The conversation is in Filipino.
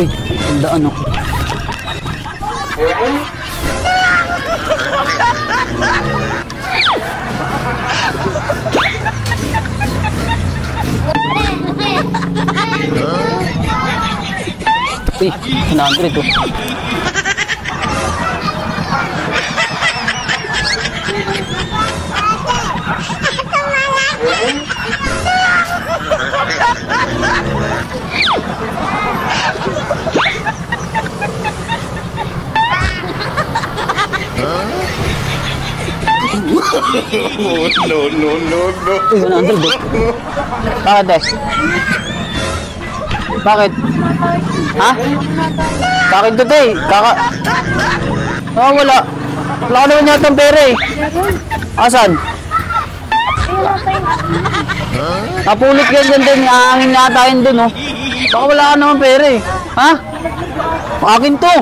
Uy, tandaan oh. Uy, 100 oh. No. Uy, 100 oh. Bakit eh? Bakit? Ha? Bakit to tay? Wala. Wala ka naman yata ang pera eh. Asan? Napulot ka dyan din. Hangin yata yun dun oh. Baka wala ka naman pera eh. Ha? Akin to.